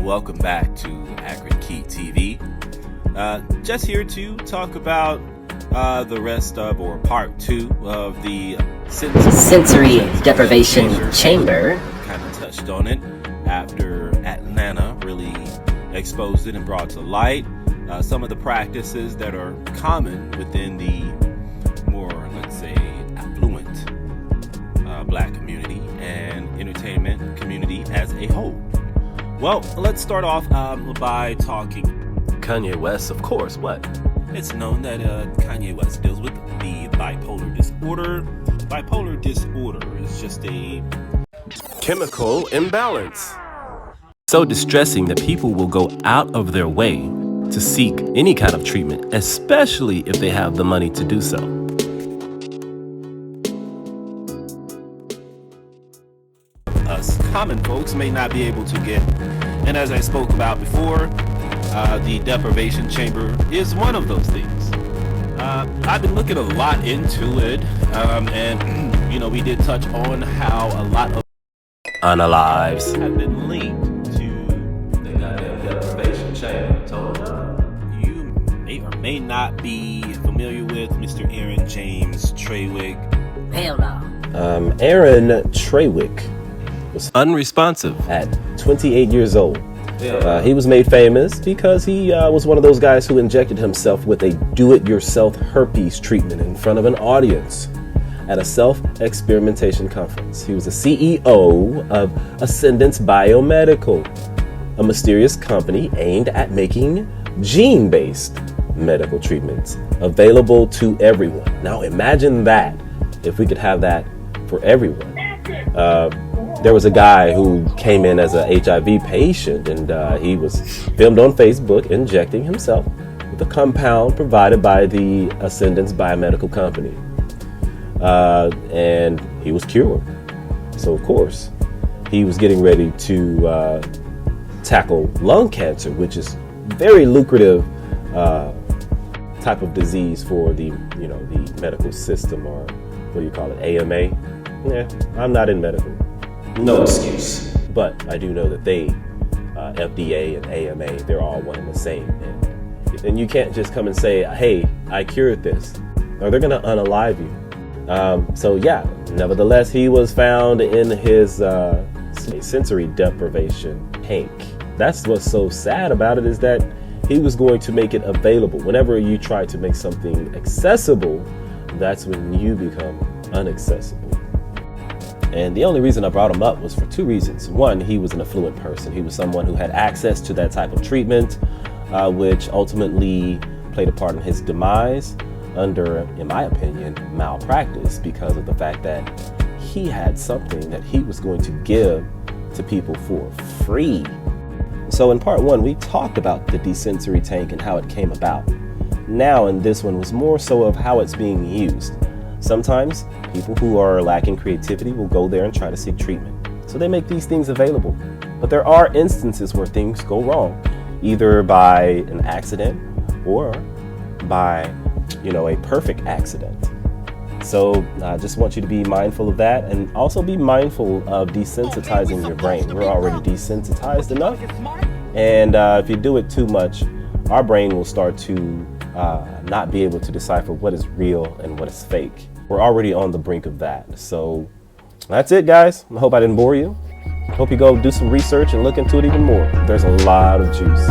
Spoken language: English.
welcome back to Accurate Key TV. Just here to talk about the rest of, or part 2 of the sensory deprivation chamber. Kind of touched on it after Atlanta really exposed it and brought to light some of the practices that are common within the more, let's say, affluent black community and entertainment community as a whole. Well, let's start off by talking Kanye West, of course. What? It's known that Kanye West deals with the bipolar disorder. Bipolar disorder is just a chemical imbalance. So distressing that people will go out of their way to seek any kind of treatment, especially if they have the money to do so. Us common folks may not be able to get. And as I spoke about before, the deprivation chamber is one of those things. I've been looking a lot into it, and you know, we did touch on how a lot of unalives have been linked to the deprivation chamber. You may or may not be familiar with Mr. Aaron James Trawick. Hell no. Aaron Trawick was unresponsive at 28 years old. He was made famous because he was one of those guys who injected himself with a do-it-yourself herpes treatment in front of an audience at a self-experimentation conference. He was the CEO of Ascendance Biomedical, a mysterious company aimed at making gene-based medical treatments available to everyone. Now imagine that, if we could have that for everyone. There was a guy who came in as a HIV patient, and he was filmed on Facebook injecting himself with a compound provided by the Ascendance Biomedical Company. And he was cured. So, of course, he was getting ready to tackle lung cancer, which is very lucrative type of disease for the medical system, or what do you call it, AMA? Yeah, I'm not in medical. No excuse. But I do know that they, FDA and AMA, they're all one and the same. And you can't just come and say, hey, I cured this, or they're going to unalive you. So yeah, nevertheless, he was found in his sensory deprivation tank. That's what's so sad about it, is that he was going to make it available. Whenever you try to make something accessible, that's when you become inaccessible. And the only reason I brought him up was for 2 reasons. One, he was an affluent person. He was someone who had access to that type of treatment, which ultimately played a part in his demise under, in my opinion, malpractice, because of the fact that he had something that he was going to give to people for free. So in part 1, we talked about the desensory tank and how it came about. Now in this one was more so of how it's being used. Sometimes people who are lacking creativity will go there and try to seek treatment. So they make these things available. But there are instances where things go wrong, either by an accident or by, a perfect accident. So I just want you to be mindful of that, and also be mindful of desensitizing your brain. We're already desensitized enough. And if you do it too much, our brain will start to not be able to decipher what is real and what is fake. We're already on the brink of that. So that's it, guys. I hope I didn't bore you. I hope you go do some research and look into it even more. There's a lot of juice.